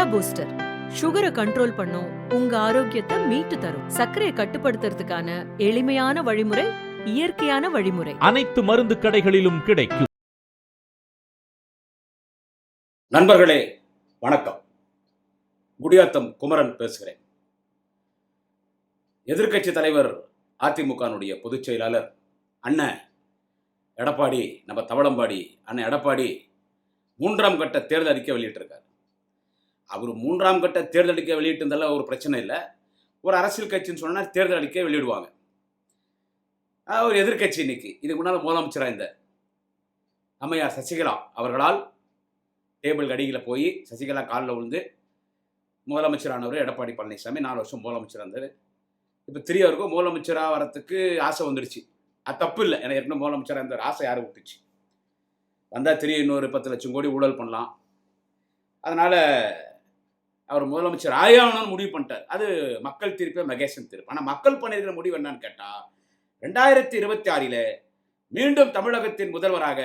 Jaya booster சுகரை control பண்ணும், உங்க ஆரோக்கியத்தை மீட்டு தரும். சர்க்கரையை கட்டுப்படுத்துறதுக்கான எளிமையான வழிமுறை, இயற்கையான வழிமுறை. அனைத்து மருந்து கடைகளிலும் கிடைக்கும். நண்பர்களே வணக்கம். குடியாத்தம் குமரன் பேசுகிறேன். எதிர்க்கட்சி தலைவர் அதிமுகனுடைய பொதுச் செயலாளர் அண்ணன் எடப்பாடி, நம்ம தவளம்பாடி அண்ணன் எடப்பாடி 3ஆம் கட்ட தேர்தல் அறிக்கை வெளியிட்டிருக்கார். அவர் 3ஆம் கட்ட தேர்தல் அறிக்கை வெளியிட்டிருந்தாலும் ஒரு பிரச்சனை இல்லை. ஒரு அரசியல் கட்சின்னு சொன்னால் தேர்தல் அறிக்கை வெளியிடுவாங்க. ஒரு எதிர்கட்சி இன்னைக்கு இதுக்கு முன்னால் முதலமைச்சராக இந்த அம்மையார் சசிகலா அவர்களால் டேபிள் அடியில் போய் சசிகலா காலில் விழுந்து முதலமைச்சரானவர் எடப்பாடி பழனிசாமி 4 வருஷம் முதலமைச்சராக இருந்தார். இப்போ திரியவருக்கும் முதலமைச்சராக வரத்துக்கு ஆசை வந்துடுச்சு. அது தப்பு இல்லை. எனக்கு ஏற்கனவே முதலமைச்சராக இருந்த ஆசை யாரும் விட்டுச்சு. வந்தால் திரிய இன்னொரு 10 லட்சம் கோடி ஊழல் பண்ணலாம். அதனால் அவர் முதலமைச்சர் ஆயாகணும்னு முடிவு பண்ணிட்டார். அது மக்கள் தீர்ப்பே மகேசன் தீர்ப்பு. ஆனால் மக்கள் பண்ணியிருக்கிற முடிவு என்னன்னு கேட்டால் 2026 மீண்டும் தமிழகத்தின் முதல்வராக,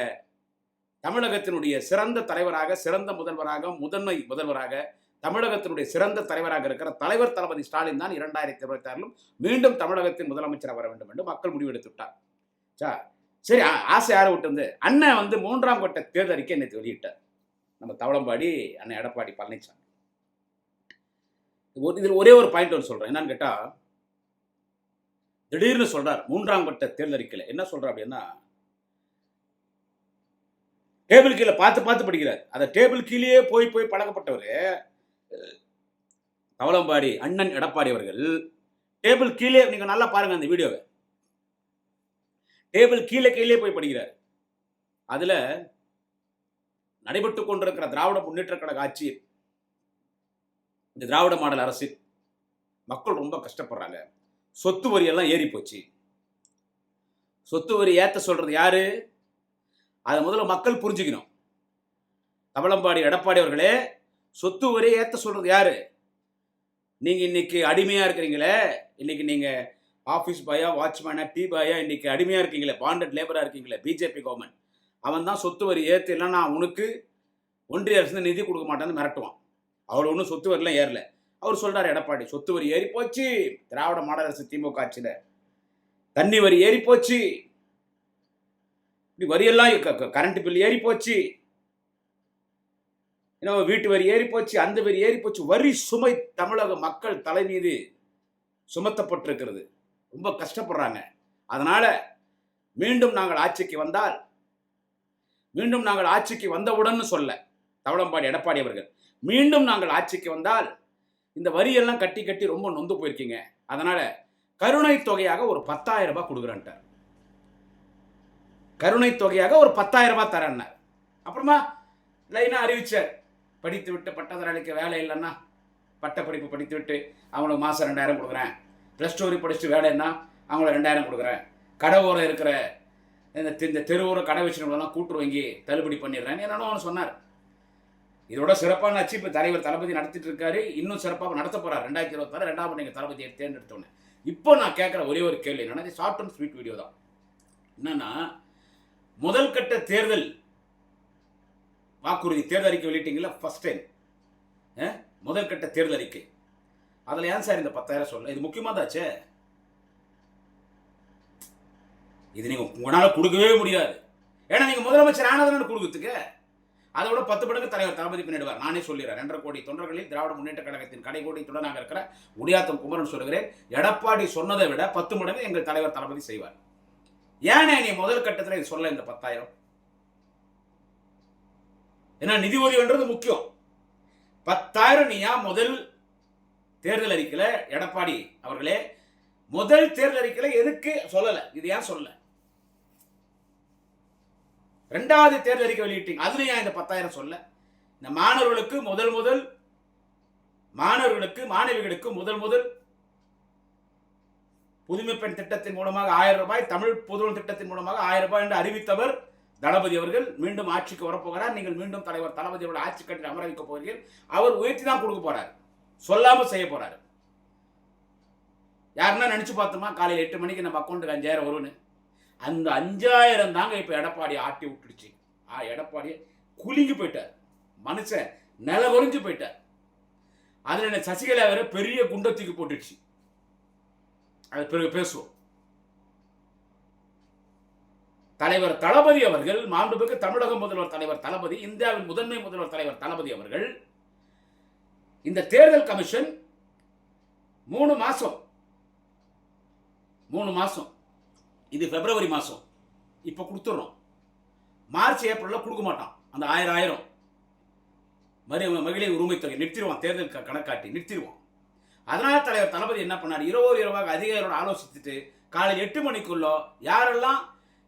தமிழகத்தினுடைய சிறந்த தலைவராக, சிறந்த முதல்வராக, முதன்மை முதல்வராக, தமிழகத்தினுடைய சிறந்த தலைவராக இருக்கிற தலைவர் தளபதி ஸ்டாலின் தான் 2026 மீண்டும் தமிழகத்தின் முதலமைச்சராக வர வேண்டும் என்று மக்கள் முடிவெடுத்து விட்டார். சரி, ஆசை யாரை விட்டு அண்ணன் 3ஆம் கட்ட தேர்தல் அறிக்கை நேற்று வெளியிட்டார். நம்ம தவளம்பாடி அண்ணன் எடப்பாடி பழனிசாமி. இதில் ஒரே ஒரு பாயிண்ட் ஒன்று சொல்கிறேன். என்னன்னு கேட்டால், திடீர்னு சொல்கிறார் 3ஆம் கட்ட தேர்தல் அறிக்கையில் என்ன சொல்கிறார் அப்படின்னா, டேபிள் கீழே பார்த்து படிக்கிறார். அந்த டேபிள் கீழே போய் பழக்கப்பட்டவர் தவளம்பாடி அண்ணன் எடப்பாடி அவர்கள் டேபிள் கீழே, நீங்கள் நல்லா பாருங்கள் அந்த வீடியோவை, டேபிள் கீழே போய் படிக்கிறார். அதில் நடைபெற்று கொண்டிருக்கிற திராவிட முன்னேற்ற கழக ஆட்சி, இந்த திராவிட மாடல் அரசு, மக்கள் ரொம்ப கஷ்டப்படுறாங்க. சொத்து வரியெல்லாம் ஏறி போச்சு. சொத்து வரி ஏற்ற சொல்றது யாரு? அதை முதல்ல மக்கள் புரிஞ்சுக்கணும். தவளம்பாடி எடப்பாடி அவர்களே, சொத்து வரி ஏற்ற சொல்றது யாரு? நீங்க இன்னைக்கு அடிமையா இருக்கிறீங்களே, இன்னைக்கு நீங்க ஆஃபீஸ் பாயா, வாட்ச்மேனா, டீ பாயா, இன்னைக்கு அடிமையா இருக்கீங்களே, பாண்டட் லேபரா இருக்கீங்களே, பிஜேபி கவர்மெண்ட், அவன் தான் சொத்து வரி ஏற்று இல்லைன்னா உனக்கு ஒன்றிய அரசு நிதி கொடுக்க மாட்டான்னு மிரட்டுவான். அவள் ஒன்றும் சொத்து வரிலாம் ஏறல. அவர் சொல்றாரு எடப்பாடி, சொத்து வரி ஏறி போச்சு திராவிட மாடல் அரசு திமுக ஆட்சியில், தண்ணி வரி ஏறி போச்சு, இப்படி வரியெல்லாம், கரண்ட் பில் ஏறி போச்சு, வீட்டு வரி ஏறி போச்சு, அந்த வரி ஏறி போச்சு. வரி சுமை தமிழக மக்கள் தலை மீது சுமத்தப்பட்டிருக்கிறது. ரொம்ப கஷ்டப்படுறாங்க. அதனால மீண்டும் நாங்கள் ஆட்சிக்கு வந்தால், மீண்டும் நாங்கள் ஆட்சிக்கு வந்தவுடன் சொல்ல தவளம்பாடி எடப்பாடி அவர்கள், மீண்டும் நாங்கள் ஆட்சிக்கு வந்தால் இந்த வரியெல்லாம் கட்டி ரொம்ப நொந்து போயிருக்கீங்க. அதனால கருணை தொகையாக ஒரு 10,000 ரூபாய் கொடுக்குறேன்ட்டார். கருணை தொகையாக ஒரு 10,000 ரூபாய் தரேன்னார். அப்புறமா லைனா அறிவிச்சார், படித்து விட்டு பட்டதாரிக்கு வேலை இல்லைன்னா, பட்ட படிப்பு படித்து விட்டு அவங்களுக்கு மாதம் 2,000 கொடுக்குறேன், ப்ளஸ் 2 படிச்சுட்டு வேலைன்னா அவங்களுக்கு 2,000 கொடுக்குறேன், கடை ஓரம் இருக்கிற இந்த தெருவோர கடை வச்சுருவங்களாம் கூட்டு வாங்கி தள்ளுபடி பண்ணிடுறேன் என்னென்ன ஒன்று சொன்னார். இதோட சிறப்பான ஆட்சி இப்போ தலைவர் தளபதி நடத்திட்டு இருக்காரு. இன்னும் சிறப்பாக நடத்த போறார். 2026 2ஆம் நீங்கள் தளபதியை தேர்ந்தெடுத்தோன்னு. இப்போ நான் கேட்குற ஒரே ஒரு கேள்வி என்னன்னா, ஷார்ட் அண்ட் ஸ்வீட் வீடியோ தான். என்னன்னா, முதல் கட்ட தேர்தல் வாக்குறுதி தேர்தல் அறிக்கை வெளியிட்டீங்களா ஃபர்ஸ்ட் டைம், முதல் கட்ட தேர்தல் அறிக்கை, அதில் ஏன் சார் இந்த 10,000 சொல்ல? இது முக்கியமாதாச்சே. இது நீங்கள் உங்களால் கொடுக்கவே முடியாது. ஏன்னா நீங்கள் முதலமைச்சர் ஆனதுன்னு கொடுக்குறதுக்கு அதை விட 10 மடங்கு தலைவர் தளபதி பண்ணிடுவார். நானே சொல்லிடுறேன். 2.5 கோடி தொண்டர்களில் திராவிட முன்னேற்ற கழகத்தின் கடைகோடி தொடராக இருக்கிற குடியாத்தம் குமரன் சொல்லுகிறேன், எடப்பாடி சொன்னதை விட 10 மடங்கு எங்கள் தலைவர் தளபதி செய்வார். ஏன்னா நீ முதல் கட்டத்தில் இது சொல்ல இந்த 10,000? ஏன்னா நிதி உதவின்றது முக்கியம். 10,000 நீயா முதல் தேர்தல் அறிக்கையில் எடப்பாடி அவர்களே, முதல் தேர்தல் அறிக்கையில் எதுக்கு சொல்லலை? இது ஏன் சொல்லல? 2வது தேர்தல் அறிக்கை வெளியிட்டீங்க, அதுல ஏன் இந்த 10,000 சொல்ல? இந்த மாணவர்களுக்கு மாணவிகளுக்கு முதல் புதுமை பெண் திட்டத்தின் மூலமாக 1,000 ரூபாய், தமிழ் புதுவன் திட்டத்தின் மூலமாக 1,000 ரூபாய் என்று அறிவித்தவர் தளபதி அவர்கள். மீண்டும் ஆட்சிக்கு வரப்போகிறார். நீங்கள் மீண்டும் தலைவர் தளபதியோட ஆட்சி கட்டில் அமர வைக்க போகிறீர்கள். அவர் உயர்த்தி தான் கொடுக்க போறாரு, சொல்லாம செய்ய போறாரு. யாருன்னா நினைச்சு பார்த்தோமா, காலையில் 8 மணிக்கு நம்ம அக்கௌண்ட்டுக்கு 5,000 வரும்னு. அந்த 5,000 தாங்க இப்ப எடப்பாடி ஆட்டி விட்டுடுச்சு. எடப்பாடி குலுங்கி போயிட்டார். மனுஷன் நில ஒறிஞ்சு போயிட்டார். அதில் என்ன சசிகலா வேற பெரிய குண்டத்துக்கு போட்டுடுச்சு. அது பிறகு பேசுவோம். தலைவர் தளபதி அவர்கள், மாண்புமிகு தமிழக முதல்வர் தலைவர் தளபதி, இந்தியாவின் முதன்மை முதல்வர் தலைவர் தளபதி அவர்கள் இந்த தேர்தல் கமிஷன் 3 மாசம், இது பிப்ரவரி மாசம், இப்ப கொடுத்துறோம். மார்ச் ஏப்ரல்ல கொடுக்க மாட்டான். அந்த 1000 மகளிர் உரிமை தொகை நிறுத்திடுவான். தேர்தல் கணக்காட்டி நிறுத்திடுவான். அதனால தலைவர் தளபதி என்ன பண்ணார், இரவாக அதிகாரிகளோட ஆலோசித்துட்டு காலையில் 8 மணிக்குள்ள யாரெல்லாம்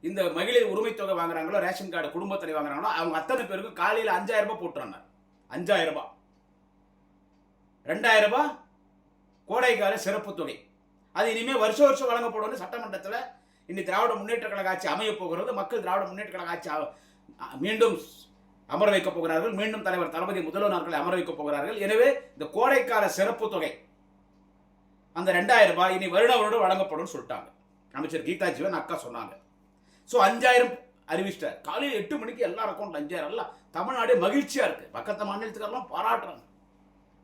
இந்த மகளிர் உரிமை தொகை வாங்குறாங்களோ, ரேஷன் கார்டு குடும்பத்தலை வாங்குறாங்களோ, அவங்க அத்தனை பேருக்கு காலையில் 5000 ரூபாய் போட்டுறாங்க. 5000 ரூபாய், 2000 ரூபாய் கோடைக்கால சிறப்பு தொகை. அது இனிமேல் வருஷம் வழங்கப்படும். சட்டமன்றத்தில் இன்னி திராவிட முன்னேற்ற கழக ஆட்சி அமைய போகிறது. மக்கள் திராவிட முன்னேற்ற கழக ஆட்சி மீண்டும் அமர வைக்கப் போகிறார்கள். மீண்டும் தலைவர் தளபதி முதல்வர் நாட்களை அமர வைக்கப் போகிறார்கள். எனவே இந்த கோடைக்கால சிறப்பு தொகை அந்த 2000 ரூபாய் இனி வருடம் வழங்கப்படும் சொல்லிட்டாங்க. அமைச்சர் கீதா ஜீவன் அக்கா சொன்னாங்க. ஸோ 5000 அறிவிச்சிட்டார். காலையில் 8 மணிக்கு எல்லாரும் அக்கௌண்ட் 5000. எல்லாம் தமிழ்நாடே மகிழ்ச்சியா இருக்கு. பக்கத்து மாநிலத்துக்கெல்லாம் பாராட்டுறாங்க.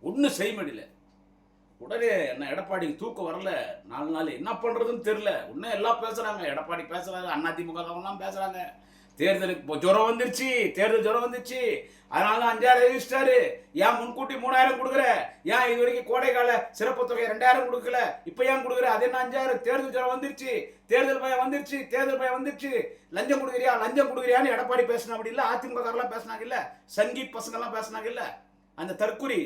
ஒன்றும் செய்ய முடியல. உடனே என்ன எடப்பாடிக்கு தூக்கம் வரல. 4 நாள் என்ன பண்றதுன்னு தெரியல. இன்னும் எல்லாம் பேசுறாங்க. எடப்பாடி பேசுறாங்க, அதிமுக எல்லாம் பேசுறாங்க. தேர்தலுக்கு ஜுரம் வந்துருச்சு, தேர்தல் ஜுரம் வந்துருச்சு, அதனால 5000 அறிவிச்சிட்டாரு. ஏன் முன்கூட்டி 3000 கொடுக்குற? ஏன் இது வரைக்கும் கோடைக்கால சிறப்பு தொகை 2000 கொடுக்கல? இப்ப ஏன் கொடுக்குற? அது என்ன 5000? தேர்தல் ஜுரம் வந்துருச்சு, தேர்தல் பயம் வந்துருச்சு, லஞ்சம் கொடுக்குறியான்னு எடப்பாடி பேசினா. அப்படி இல்ல, அதிமுக காரெல்லாம் பேசினாங்க இல்ல, சங்கீத் பசங்க எல்லாம் பேசினாங்க இல்ல, அந்த தற்குறி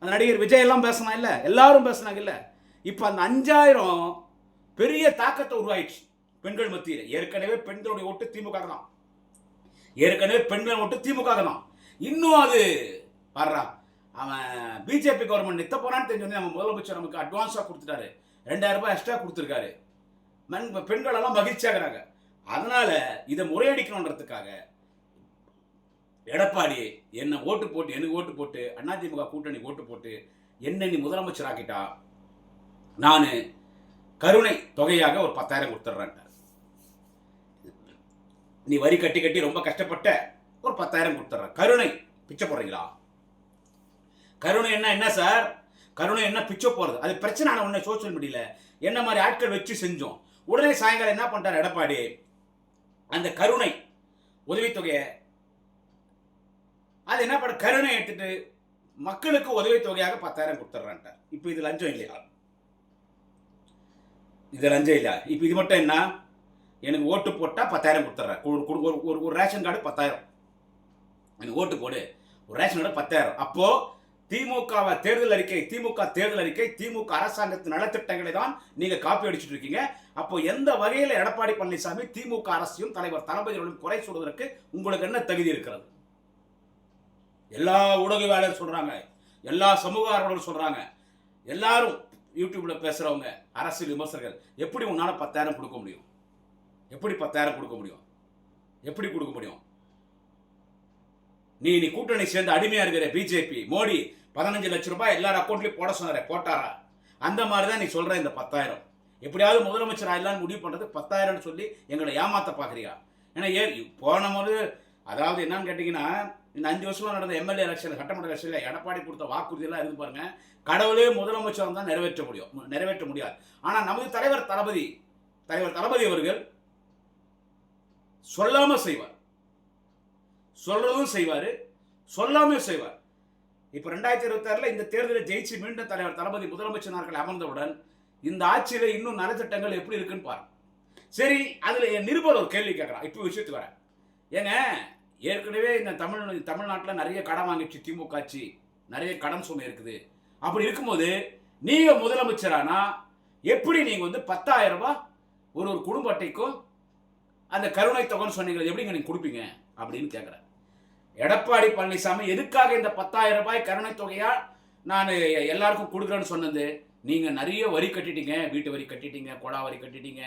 அந்த நடிகர் விஜய் எல்லாம் பேசினா இல்ல, எல்லாரும் பேசினாங்க இல்ல. இப்ப அந்த 5000 பெரிய தாக்கத்தை உருவாயிடுச்சு பெண்கள் மத்தியில். ஏற்கனவே பெண்களுடைய ஓட்டு திமுக தான். இன்னும் அது பாடுறா, அவன் பிஜேபி கவர்மெண்ட் நித்த போறான்னு தெரிஞ்சு நம்ம முதலமைச்சர் நமக்கு அட்வான்ஸா கொடுத்துட்டாரு. 2000 ரூபாய் எக்ஸ்ட்ரா கொடுத்துருக்காரு. பெண்கள் எல்லாம் மகிழ்ச்சியாகிறாங்க. அதனால இதை முறையடிக்கணுன்றதுக்காக எடப்பாடி எனக்கு ஓட்டு போட்டு அதிமுக கூட்டணி ஓட்டு போட்டு என்ன நீ முதலமைச்சர் ஆக்கிட்டா, நான் கருணை தொகையாக ஒரு 10000 கொடுத்துட்றேன். நீ வரி கட்டி ரொம்ப கஷ்டப்பட்ட, ஒரு 10000 கொடுத்துட்றேன். கருணை பிச்சை போடுறீங்களா? கருணை என்ன சார்? கருணை என்ன பிச்சை போறது? அது பிரச்சனை. உடனே சோசியல் மீடியால என்ன மாதிரி ஆட்கள் வச்சு செஞ்சோம். உடனே சாயங்காலம் என்ன பண்றாரு எடப்பாடி, அந்த கருணை உதவித்தொகையை அது என்ன பண்ண, கருணை எடுத்துட்டு மக்களுக்கு உதவித்தொகையாக 10000 கொடுத்துட்றான்ட்டார். இப்போ இது லஞ்சம் இல்லையா? இது லஞ்சம் இல்லையா? இப்போ இது மட்டும் என்ன, எனக்கு ஓட்டு போட்டால் 10000 கொடுத்துட்றேன். ஒரு ரேஷன் கார்டு 10000. எனக்கு ஓட்டு போடு, ஒரு ரேஷன் கார்டு 10000. அப்போ திமுக தேர்தல் அறிக்கை, திமுக அரசாங்கத்தின் நலத்திட்டங்களை தான் நீங்க காப்பி அடிச்சுட்டு இருக்கீங்க. அப்போ எந்த வகையில் எடப்பாடி பழனிசாமி திமுக அரசையும் தலைவர் தளபதியோடும் குறை சொல்வதற்கு உங்களுக்கு என்ன தகுதி இருக்கிறது? எல்லா ஊடகவியலாளர் சொல்றாங்க, எல்லா சமூக ஆர்வலர்கள் சொல்றாங்க, எல்லாரும் யூடியூப்ல பேசுறவங்க, அரசியல் விமர்சகர்கள், எப்படி உன்னால 10000 கொடுக்க முடியும்? எப்படி 10000 கொடுக்க முடியும்? நீ கூட்டணி சேர்ந்து அடிமையா இருக்கிற பிஜேபி, மோடி 15 லட்சம் ரூபாய் எல்லாரும் அக்கௌண்ட்லயும் போட சொன்னார, போட்டாரா? அந்த மாதிரிதான் நீ சொல்ற இந்த 10000. எப்படியாவது முதலமைச்சர் ஆயிடலான்னு முடிவு பண்றது 10000 சொல்லி எங்களை ஏமாத்த பாக்குறியா? ஏன்னா போன போது, அதாவது என்னன்னு கேட்டீங்கன்னா, இந்த 5 வருஷமா நடந்த எம்எல்ஏ எலெக்ஷன், சட்டமன்ற எலெக்ஷன்ல எடப்பாடி கொடுத்த வாக்குறுதி எல்லாம் இருந்து பாருங்க. கடவுளே முதலமைச்சர் தான் நிறைவேற்ற முடியாது. ஆனா நமது தலைவர் தளபதி அவர்கள் சொல்லாம செய்வார், சொல்றதும் செய்வாரு, சொல்லாம செய்வார். இப்ப 2026 இந்த தேர்தலை ஜெயிச்சு மீண்டும் தலைவர் தளபதி முதலமைச்சர் நாட்கள் அமர்ந்தவுடன் இந்த ஆட்சியில இன்னும் நலத்திட்டங்கள் எப்படி இருக்குன்னு பாருங்க. சரி, அதுல என் நிருபர் ஒரு கேள்வி கேட்கறான். இப்ப விஷயத்துக்கு வரேன். ஏங்க, ஏற்கனவே இந்த தமிழ்நாட்டில் நிறைய கடன் வாங்கிச்சு திமுக ஆட்சி, நிறைய கடன் சுமை இருக்குது. அப்படி இருக்கும்போது நீங்க முதலமைச்சரானா எப்படி நீங்க 10000 ரூபாய் ஒரு குடும்ப அட்டைக்கும் அந்த கருணை தொகைன்னு சொன்னீங்க, எப்படிங்க நீங்க கொடுப்பீங்க அப்படின்னு கேட்கிறேன். எடப்பாடி பழனிசாமி எதுக்காக இந்த 10000 ரூபாய் கருணை தொகையா நான் எல்லாருக்கும் கொடுக்குறேன்னு சொன்னது? நீங்க நிறைய வரி கட்டிட்டீங்க, வீட்டு வரி கட்டிட்டீங்க, கொடா வரி கட்டிட்டீங்க,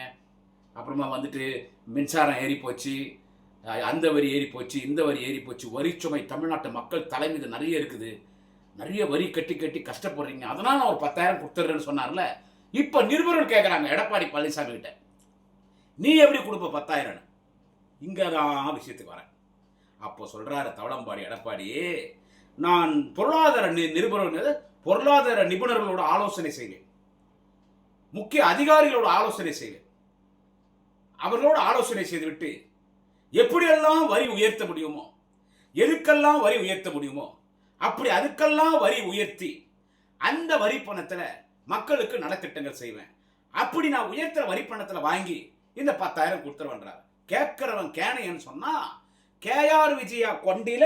அப்புறமா மின்சாரம் ஏறி போச்சு, அந்த வரி ஏறி போச்சு, இந்த வரி ஏறி போச்சு, வரிச்சுமை தமிழ்நாட்டு மக்கள் தலை மீது நிறைய இருக்குது, நிறைய வரி கட்டி கஷ்டப்படுறீங்க, அதனால நான் ஒரு 10000 கொடுத்துட்றேன்னு சொன்னார்ல. இப்ப நிருபர்கள் கேட்கறாங்க எடப்பாடி பழனிசாமி கிட்ட, நீ எப்படி கொடுப்ப 10000? இங்கதான் விஷயத்துக்கு வரேன். அப்போ சொல்றாரு தவளம்பாடி எடப்பாடி, நான் பொருளாதார நிருபர்கள் பொருளாதார நிபுணர்களோட ஆலோசனை செய்வேன், முக்கிய அதிகாரிகளோட ஆலோசனை செய்வேன். அவர்களோட ஆலோசனை செய்துவிட்டு எப்படியெல்லாம் வரி உயர்த்த முடியுமோ, எதுக்கெல்லாம் வரி உயர்த்த முடியுமோ அப்படி அதுக்கெல்லாம் வரி உயர்த்தி அந்த வரி பணத்துல மக்களுக்கு நலத்திட்டங்கள் செய்வேன். அப்படி நான் உயர்த்துற வரி பணத்துல வாங்கி இந்த 10,000 கொடுத்துருவேன்றார். கேட்கிறவன் கேனையன்னு சொன்னா கேஆர் விஜயா கொண்டில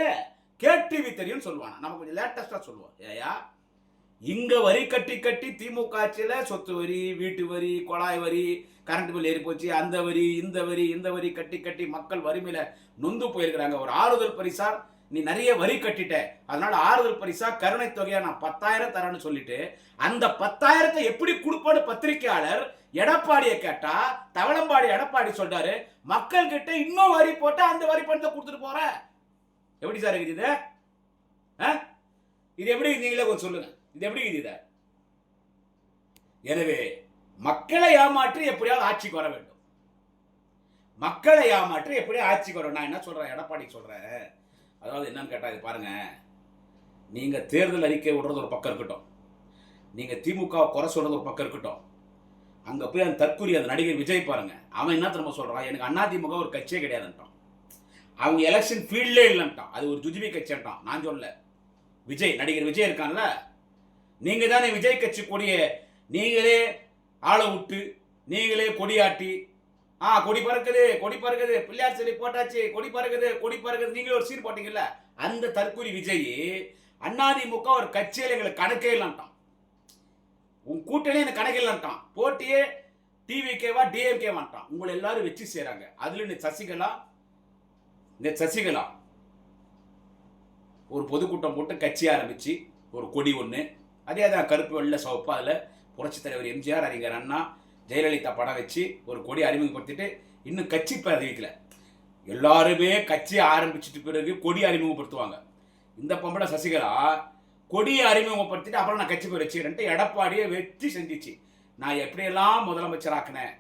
கேடிவி தெரியும் சொல்லுவான். நம்ம கொஞ்சம் லேட்டஸ்டா சொல்லுவோம். ஏயா இங்க வரி கட்டி கட்டி திமுக ஆட்சியில சொத்து வரி, வீட்டு வரி, குழாய் வரி, கரண்ட் பில் ஏறி போச்சு, அந்த வரி இந்த வரி கட்டி கட்டி மக்கள் வறுமையில நொந்து போயிருக்கிறாங்க. ஒரு ஆறுதல் பரிசா நீ நிறைய வரி கட்டிட்ட, அதனால ஆறுதல் பரிசா கருணை தொகையா நான் 10,000 தரேன்னு சொல்லிட்டு அந்த 10,000 எப்படி கொடுப்பான்னு பத்திரிகையாளர் எடப்பாடியை கேட்டா தவளம்பாடி எடப்பாடி சொல்றாரு, மக்கள் கிட்ட இன்னும் வரி போட்டு அந்த வரி பணத்தை கொடுத்துட்டு போற. எப்படி சார் இருக்குது இது? இது எப்படி நீங்களே கொஞ்சம் சொல்லுங்க, இது எப்படி இருக்குது? எனவே மக்களை ஏமாற்றி எப்படியாவது ஆட்சிக்கு வர வேண்டும். மக்களை ஏமாற்றி எப்படியாவது ஆட்சிக்கு வர. நான் என்ன சொல்றேன், எடப்பாடி சொல்றேன், அதாவது என்னன்னு கேட்டா இது பாருங்க, நீங்க தேர்தல் அறிக்கை விடுறது ஒரு பக்கம் இருக்கட்டும், நீங்க திமுக குறை சொல்றது ஒரு பக்கம் இருக்கட்டும், அங்க போய் அந்த தற்கூரி அந்த நடிகர் விஜய் பாருங்க, அவன் என்ன திரும்ப சொல்றான், எனக்கு அதிமுக ஒரு கட்சியே கிடையாதுன்ட்டான், அவங்க எலெக்ஷன் ஃபீல்ட்லே இல்லைன்ட்டான், அது ஒரு ஜுஜிபி கட்சின்ட்டான். நான் சொல்ல, விஜய் நடிகர் விஜய் இருக்கான்ல, நீங்க தானே விஜய் கட்சி கொடியை நீங்களே ஆளை விட்டு நீங்களே கொடியாட்டி, கொடி பறக்குது பிள்ளையார் சிலை போட்டாச்சு, கொடி பறக்குது நீங்களே ஒரு சீர் போட்டீங்கல்ல, அந்த தற்கூரி விஜய் அதிமுக ஒரு கட்சியில் எங்களுக்கு கணக்கே இல்லைன்ட்டான், உன் கூட்டணி எனக்கு கணக்கு இல்லைன்ட்டான், போட்டியே டிவிகேவா டிஎம்கேவான்ட்டான். உங்களை எல்லாரும் வச்சு செய்றாங்க. அதுல இந்த சசிகலா ஒரு பொதுக்கூட்டம் போட்டு கட்சி ஆரம்பிச்சு ஒரு கொடி ஒன்று, அதே தான் கருப்பு வெள்ளை சிவப்பு, அதில் புரட்சித் தலைவர் எம்ஜிஆர், அறிஞர் அண்ணா, ஜெயலலிதா படம் வச்சு ஒரு கொடி அறிமுகப்படுத்திட்டு இன்னும் கட்சி அறிவிக்கல. எல்லாருமே கட்சி ஆரம்பிச்சுட்டு பிறகு கொடி அறிமுகப்படுத்துவாங்க. இந்த பொம்பளை சசிகலா கொடியை அறிமுகப்படுத்திட்டு அப்புறம் நான் கட்சி பேர் வச்சுக்கிறேன்ட்டு எடப்பாடியை வெற்றி செஞ்சிச்சு. நான் எப்படியெல்லாம் முதலமைச்சராக்கினேன்,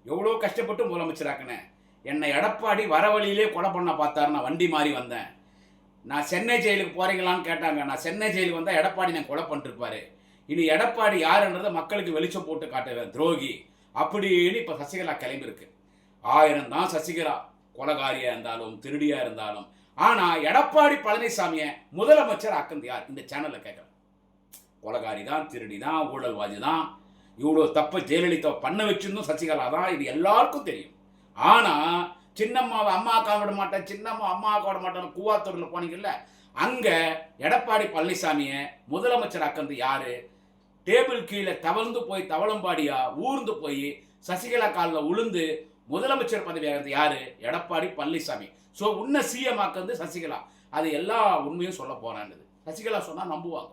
எவ்வளோ கஷ்டப்பட்டு முதலமைச்சராக்கினேன், என்னை எடப்பாடி வர வழியிலே கொலை பண்ண பார்த்தாரு, நான் வண்டி மாறி வந்தேன், நான் சென்னை ஜெயிலுக்கு போறீங்களான்னு கேட்டாங்க, நான் சென்னை ஜெயிலுக்கு வந்தால் எடப்பாடி நான் கொலை பண்ணிருப்பாரு, இனி எடப்பாடி யாருன்றதை மக்களுக்கு வெளிச்சம் போட்டு காட்டுற துரோகி அப்படின்னு இப்போ சசிகலா கிளம்பி இருக்கு. 1000 தான் சசிகலா கொலகாரியா இருந்தாலும் திருடியா இருந்தாலும், ஆனா எடப்பாடி பழனிசாமியை முதலமைச்சர் ஆக்குறது யார்? இந்த சேனல்ல கேட்கறேன். கொலகாரி தான், திருடி தான், ஊழல்வாதி தான், இவ்வளோ தப்ப ஜெயலலிதா பண்ண வச்சிருந்தும் சசிகலா தான், இது எல்லாருக்கும் தெரியும். ஆனா சின்னம்மாவை அம்மாக்கா விட மாட்டேன், சின்னம்மா அம்மாக்கா விட மாட்டேன் கூவாத்தூர்ல போனீங்கல்ல, அங்க எடப்பாடி பழனிசாமியை முதலமைச்சர் ஆக்குறது யாரு? டேபிள் கீழே தவழ்ந்து போய் தவளம்பாடியா ஊர்ந்து போய் சசிகலா காலில் உளுந்து முதலமைச்சர் பதவி ஆகிறது யாரு? எடப்பாடி பழனிசாமி. ஸோ உன்ன சிஎம் ஆக்குறது சசிகலா. அது எல்லா உண்மையும் சொல்ல போறான்னு சசிகலா சொன்னா நம்புவாங்க.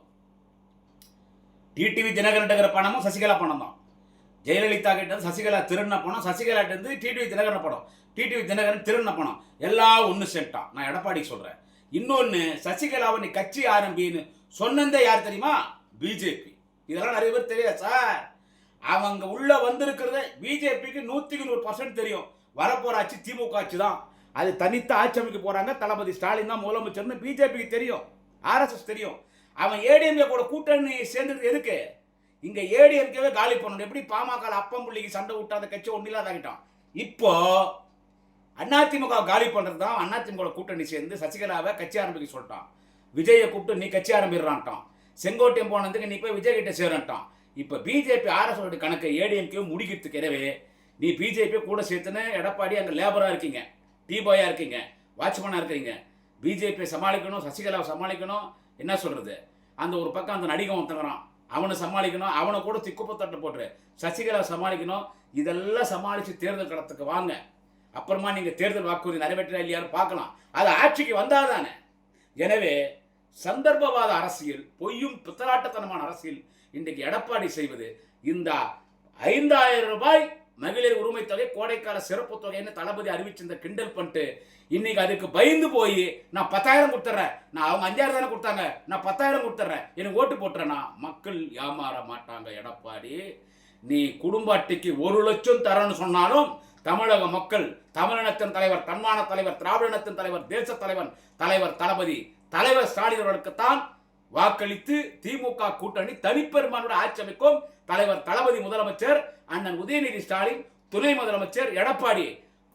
டிடிவி தினகரன்கிற பணமும் சசிகலா பணம் தான். ஜெயலலிதா கிட்ட சசிகலா திருண்ண பணம், சசிகலா இருந்து டிடிவி தினகரன் பணம், டிடிவி தினகரன் திருண்ண பணம், எல்லாம் ஒன்று சென்ட்டான். நான் எடப்பாடி சொல்றேன். இன்னொன்னு, சசிகலாவை நீ கட்சி ஆரம்பின்னு சொன்னதே யார் தெரியுமா? பிஜேபி. இதெல்லாம் நிறைய பேர் தெரியாது சார். அவங்க உள்ள வந்திருக்கிறத பிஜேபிக்கு 100% தெரியும். வரப்போற ஆட்சி திமுக ஆட்சி தான், அது தனித்த ஆட்சி அமைக்க போறாங்க, தளபதி ஸ்டாலின் தான் முதலமைச்சர்னு பிஜேபிக்கு தெரியும், ஆர்எஸ்எஸ் தெரியும். அவன் ஏடிஎம்கே கூட கூட்டணி சேர்ந்தது எதுக்கு? இங்க ஏடிஎம்கேவே காலி பண்ணணும். எப்படி பாமக அப்பம் புள்ளிக்கு சண்டை விட்டு அந்த கட்சி ஒன்றும் இல்லாதாகிட்டான். இப்போ அதிமுக காலி பண்றது தான். அதிமுக கூட்டணி சேர்ந்து சசிகலாவை கட்சி ஆரம்பிக்க சொல்லிட்டான். விஜயை கூப்பிட்டு நீ கட்சி ஆரம்பிடுறான்ட்டான். செங்கோட்டையம் போனதுக்கு நீ போய் விஜய் கிட்ட சேரன்ட்டான். இப்ப பிஜேபி ஆர்எஸ் கணக்கை ஏடிஎம்கே முடிக்கிறதுக்கு எனவே நீ பிஜேபி கூட சேர்த்துன்னு எடப்பாடி அங்க லேபரா இருக்கீங்க, டீ பாயா இருக்கீங்க, வாட்ச்மேனா இருக்கீங்க. பிஜேபியை சமாளிக்கணும், சசிகலாவை சமாளிக்கணும். என்ன சொல்றது, அந்த ஒரு பக்கம் அந்த நடிகன் ஒருத்தங்கிறான், அவனை சமாளிக்கணும், அவனை கூட திக்குப்பத்தட்டு போட்டு சசிகலாவை சமாளிக்கணும். இதெல்லாம் சமாளிச்சு தேர்தல் களத்துக்கு வாங்க. அப்புறமா நீங்க தேர்தல் வாக்குறுதி நிறைவேற்றா இல்லையான்னு பார்க்கலாம். அது ஆட்சிக்கு வந்தாதானே. எனவே சந்தர்ப்பவாத அரசியல், பொய்யும் பித்தலாட்டத்தனமான அரசியல் இன்றைக்கு எடப்பாடி செய்வது. இந்த 5000 ரூபாய் மகளிர் உரிமை தொகை கோடைக்கால சிறப்பு தொகைன்னு தளபதி அறிவிச்சிருந்த கிண்டல் பண்ணிட்டு இன்னைக்கு அதுக்கு பயந்து போய் நான் 10,000 கொடுத்துறேன், நான் அவங்க 5,000 தானே கொடுத்தாங்க, நான் 10,000 கொடுத்துறேன், எனக்கு ஓட்டு போட்டுறேன்னா மக்கள் ஏமாற மாட்டாங்க. எடப்பாடி, நீ குடும்ப அட்டைக்கு 1 லட்சம் தரன்னு சொன்னாலும் தமிழக மக்கள், தமிழினத்தின் தலைவர், தன்மான தலைவர், திராவிடத்தின் தலைவர், தேச தலைவன் தலைவர் தளபதி தலைவர் ஸ்டாலின் அவர்களுக்குத்தான் வாக்களித்து திமுக கூட்டணி தனிப்பெரும்பான்மையோட ஆட்சி அமைக்கும். தலைவர் தளபதி முதலமைச்சர், அண்ணன் உதயநிதி ஸ்டாலின் துணை முதலமைச்சர், எடப்பாடி.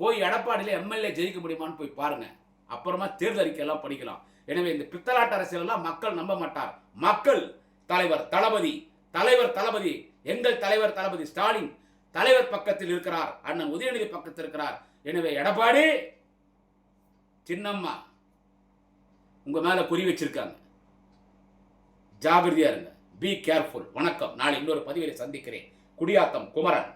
போய் எடப்பாடியில எம்எல்ஏ ஜெயிக்க முடியுமான்னு போய் பாருங்க. அப்புறமா தேர்தல் அறிக்கை எல்லாம் படிக்கலாம். எனவே இந்த பித்தலாட்ட அரசியல் எல்லாம் மக்கள் நம்ப மாட்டார். மக்கள் தலைவர் தளபதி எங்கள் தலைவர் தளபதி ஸ்டாலின் தலைவர் பக்கத்தில் இருக்கிறார், அண்ணன் உதயநிதி பக்கத்தில் இருக்கிறார். எனவே எடப்பாடி சின்னம்மா உங்க மேல குறி வச்சிருக்காங்க, ஜாகிரதையா இருங்க. Be careful. வணக்கம். நாளை இன்னொரு பதிவிலை சந்திக்கிறேன். குடியாத்தம் குமரன்.